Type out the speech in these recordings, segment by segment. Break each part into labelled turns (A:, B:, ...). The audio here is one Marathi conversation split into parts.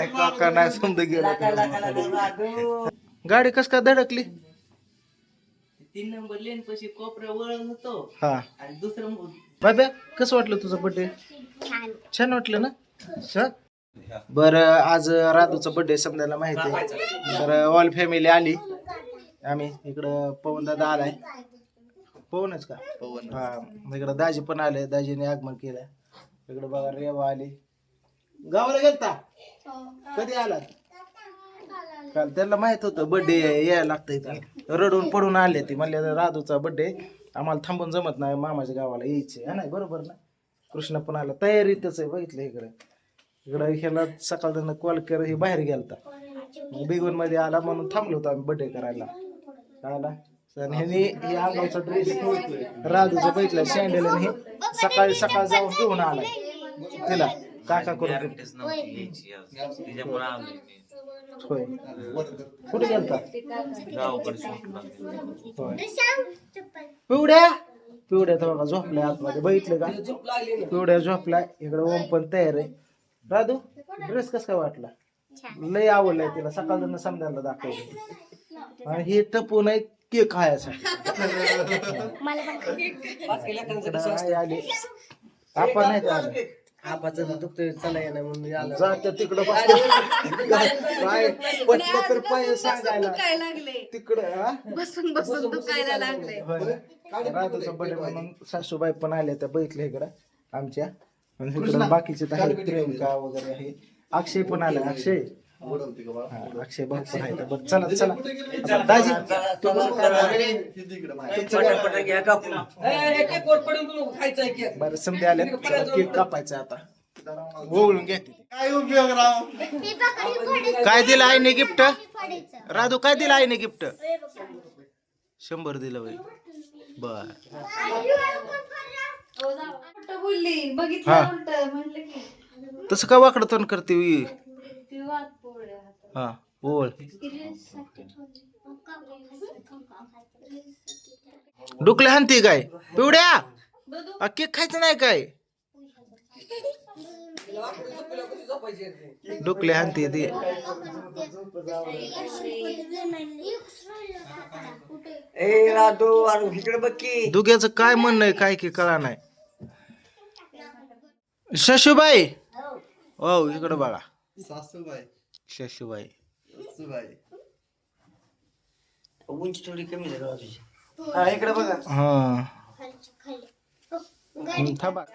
A: काका नाही समजा गेला. गाडी कस काय धडकली?
B: 3 नंबर लेन पशी कोपऱ्या वळण होतो
A: हा
B: आणि दुसरं
A: बाब्या कसं वाटलं तुझं बर्थडे? छान वाटलं ना? बर आज राधूचा बर्थडे समजायला माहिती आहे. तर ऑल फॅमिली आली. आम्ही इकडं पवन दादा आलाय. पवनच का? हा इकडं दाजी पण आले. दाजीने आगमन केलं. इकडं बघा रेवा आली. गावाला गेलता? कधी आला? काल त्यांना माहित होतं बर्थडे यायला लागतंय इथं. रडून पडून आले ती म्हणले राधूचा बर्थडे आम्हाला थांबून जमत नाही, मामाच्या गावाला यायचे हा नाही बरोबर ना. कृष्ण पण आला तयारीतच आहे. बघितलं इकडं ह्याला सकाळ कॉल कर हे बाहेर गेलता बिगून मध्ये आला म्हणून थांबलो होतो आम्ही बर्थडे करायला. आला ह्याने हे अंगावचा ड्रेस राधूचं बघितलं सँडल हे सकाळी जाऊन घेऊन आलाय तिला काका करून. होय कुठे गेलता? पिवड्या तर बघा झोपलाय आतमध्ये. बघितलं का? पिवड्या झोपलाय. इकडे ओम पण तयार आहे. राधू ड्रेस कस काय वाटला? लय आवडलाय तिला. सकाळ समजायला दाखवलं. आणि हे टपू नाही केक खायसाठी आले आपण नाही आले.
B: आपाचं दुखतोय चला ना म्हणून
A: जात तिकडं काय पटलं तर पाय सांगायला तिकडं
C: बसून दुखायला लागले.
A: राधूचा बर्थडे म्हणून सासूबाई पण आल्या त्या बघितल्या इकडं आमच्या. इकडं बाकीचे तर आहेत प्रियंका वगैरे आहे. अक्षय पण आला. अक्षय अक्षय भरपूर आहे. बरं चला आता दाजी बरं समजे आले. केक कापायचा आता ओळून घेते. काय उपयोग राव? काय दिलं आईने गिफ्ट? राधू काय दिलं आईने गिफ्ट? 100 दिलं वय. बर तसं का वाकडं तोंड करते? हा ओळ डुकले हानती काय? पिवड्या केक खायचं नाही काय? डुकले हानती ती. दुग्याचं काय म्हणणं आहे काय की कळा नाही. शशुबाई हो इकडं बघा. शशुबाई
B: उंची थोडी कमी झाली.
A: इकडे बघा.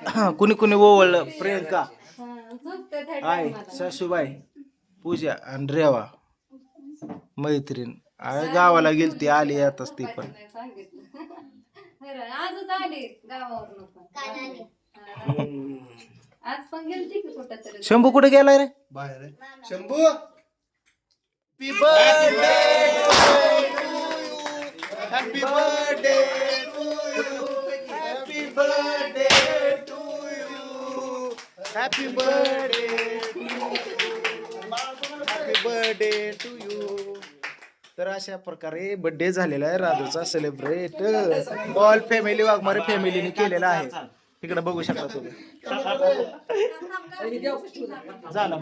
A: हा कुणी ओवळलं? प्रियंका आहे, सासूबाई, पूजा आणि रेवा मैत्रीण गावाला गेलती. आली आताच ती पण.
C: आजच आली गावावरून. आज पण गेलती की कुठं तरी.
A: शंभू कुठे गेलाय रे? बाहेर. Shambhu happy birthday happy birthday happy birthday to you happy birthday happy birthday to you. तर अशा प्रकारे बर्थडे झालेला आहे राधूचा सेलिब्रेट ऑल फॅमिली वाघमारे फॅमिलीने केलेला आहे. इकडे बघू शकता तुम्ही. झाला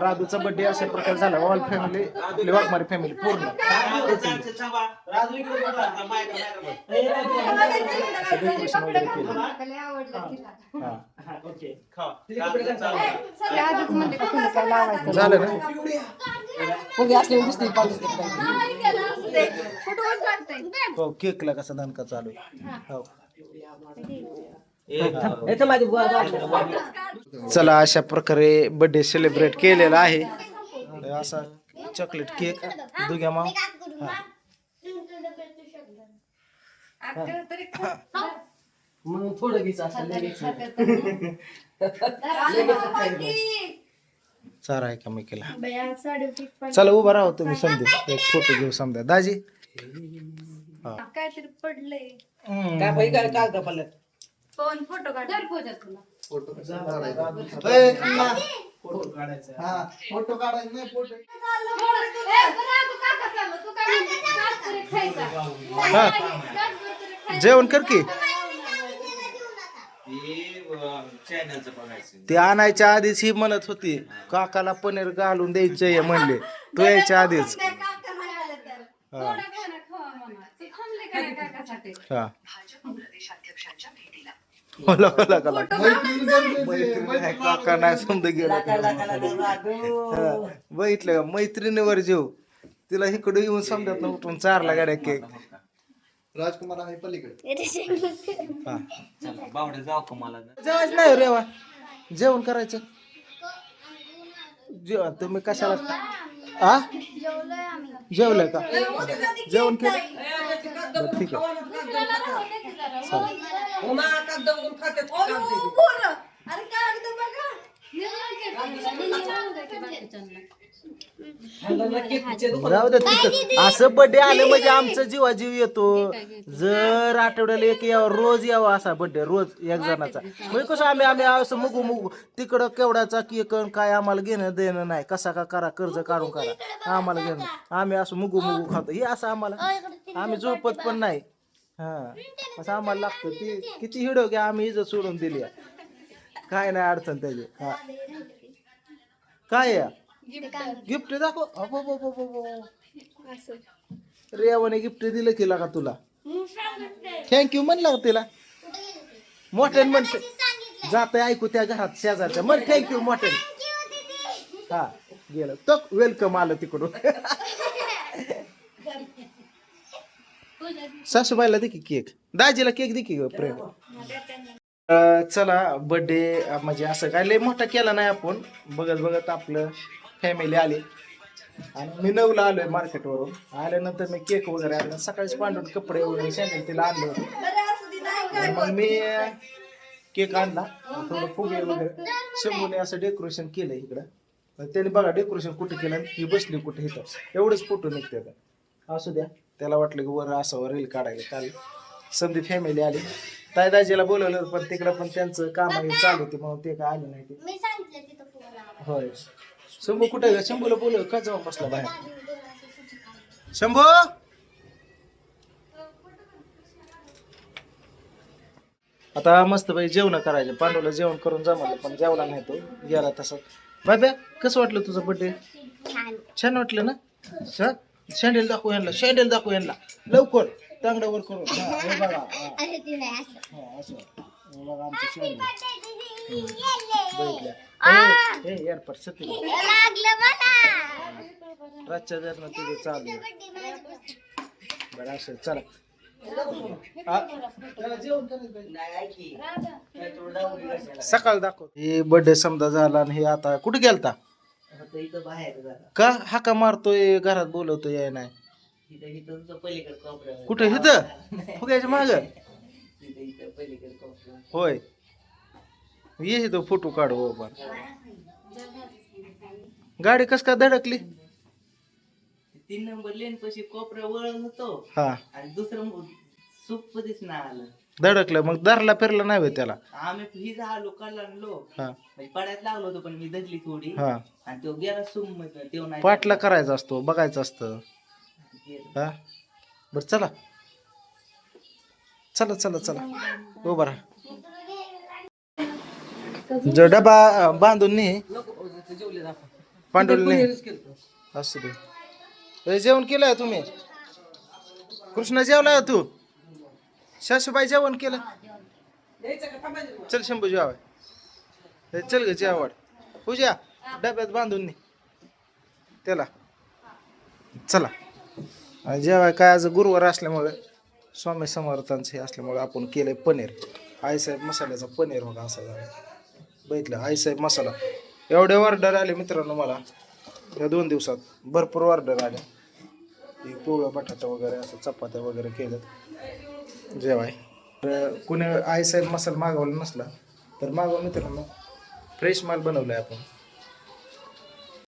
A: राधूचा बर्थडे अशा प्रकारे झाला. ऑल फॅमिली आपली वाघमारे फॅमिली पूर्ण डेकोरेशन वगैरे केलं. झालं ना? हो केकला कसा दणका चालू आहे. हो चला अशा प्रकारे बर्थडे सेलिब्रेट केलेला आहे. असा चॉकलेट केक दुग्या माव.
B: थोडं घ्यायचं
A: चारा आहे का मी केला. चला उभा राहा तुम्ही समजा एक फोटो घेऊ समजा. दाजी
C: काहीतरी पडलंय.
B: काय कागद पडलं?
C: फोन फोटो काढ.
A: फोटो काढायचा नाही. फोटो जेवण कर की.
D: चॅनलचं बघायचं.
A: ते आणायच्या आधीच ही म्हणत होती काकाला पनीर घालून द्यायचंय म्हणले तू यायच्या आधीच. हा हा बोला बोला बोला. काका नाही समजा गेला बघितलं का मैत्रिणीवर जेव तिला इकडे येऊन समजत ना उठून चारला गाड्या केक.
E: राजकुमार आहे पलीकडे.
A: हा
B: बावडे जाऊ का मला
A: जेवायच नाही रेवा जेवण करायचं. तुम्ही कशाला आ जेवलंय का जेवण केलं बरं, ठीक आहे. जाऊ दे तिथं असं बर्थडे आलं म्हणजे आमचं जीवाजीव येतो. जर आठवड्याला एक यावं रोज यावं असा बर्थडे रोज एक जणाचा म्हणजे कसं आम्ही असं मुगू मुगू तिकडं केवढ्याचा केक काय आम्हाला घेणं देणं नाही. कसा का करा कर्ज काढून करा आम्हाला घेणं आम्ही असं मुगू मुगू खातो हे असं आम्हाला आम्ही झोपत पण नाही. हा असं आम्हाला लागतं ती किती हिडो घ्या आम्ही इज्जत सोडून दिली काय नाही अडचण त्याची. हा काय या गिफ्ट दाखव रेवाने गिफ्ट दिलं केला का तुला थँक्यू म्हणला का तिला मोठ्याने म्हणते जाते ऐकू त्या घरात शेजारच्या म्हण थँक्यू मोठ्याने. हा गेलं तो वेलकम आलं तिकडून. सासूबाईला दे की केक दाजीला केक दे की ग प्रेम. चला बर्थडे म्हणजे असं काय लय मोठा केला नाही आपण बघत बघत आपलं फॅमिली आली आणि मी 9ला आलोय मार्केटवरून. आल्यानंतर मी केक वगैरे आणलं सकाळीच पांढरून कपडे वगैरे सॅन्डल तिला आणलं होतं. मग मी केक आणला थोडं फुगे वगैरे शंभूने असं डेकोरेशन केलं इकडं. त्याने बघा डेकोरेशन कुठे केलं ही बसली कुठे इथं एवढंच फोटो निघते असू द्या. त्याला वाटलं की वर असावं रील काढायला काल समधी फॅमिली आली. ताई दाजीला बोलवलं पण तिकडं पण त्यांचं काम हे चालू होते म्हणून ते काय आले नाही ते. होय शंभू कुठे ग शंभूला बोलव का जाऊन बसला बाहेर शंभू. आता मस्त बाई जेवण करायचं पांडूला जेवण करून जमलं पण जेवला नाही तो गेला तसं. बाब्या कसं वाटलं तुझं बर्थडे छान वाटलं ना. सँडल दाखवू यांना सँडल दाखवू यांना लवकर तांगड्यावर करून. हे बघा असं हे बघा आमचं सँडल बघितलं हे एअरपोर्ट सती रातच्या जर तुझं चालू बरं असं चला. सकाळ दाखव हे बर्थडे समजा झाला आणि हे आता कुठे गेलता
B: इथं बाहेर
A: का हाका मारतोय घरात बोलवतोय याय नाही
B: इथं पलीकडे कोपऱ्यावर
A: कुठे इथं फुग्याच्या माग
B: इथं पलीकडे कोपऱ्यावर
A: होय ये तो फोटो काढू बाबा. गाडी कस का धडकली
B: 3 नंबर लेन पशी कोपऱ्या वळण होतो
A: हा
B: आणि दुसरं सुप दिसणं आलं
A: धडकलं मग धरला फिरला नाही होय त्याला.
B: आम्ही ही झालो कळलो
A: हा
B: म्हणजे पडायला लागलो होतो पण मी धरली थोडी
A: हा
B: आणि तो गेला सुम मध्ये तो नाही
A: पाठला करायचा असतो बघायचं असतं. हा बर चला चला चला चला हो बरा जो डबा बांधून नाही पांडुल नाही असू दे. जेवण केलंय तुम्ही कृष्ण जेवलाय तू सासूबाई जेवण केलं चल शंभू जेवाय चल ग जेवाड पूजा डब्यात बांधून नाही त्याला चला जेवाय काय आज गुरुवार असल्यामुळे स्वामी समर्थांचे हे असल्यामुळे आपण केलंय पनीर आईसाहेब मसाल्याचा पनीर बघा असा झाला बघितलं आईसाहेब मसाला. एवढे ऑर्डर आले मित्रांनो मला या 2 दिवसात भरपूर ऑर्डर आले. पिवळा बटाटा वगैरे असं चपात्या वगैरे केलं जेवाय. तर कुणी आईसाहेब मसाला मागवला नसला तर मागवा मित्रांनो फ्रेश माल बनवलाय आपण.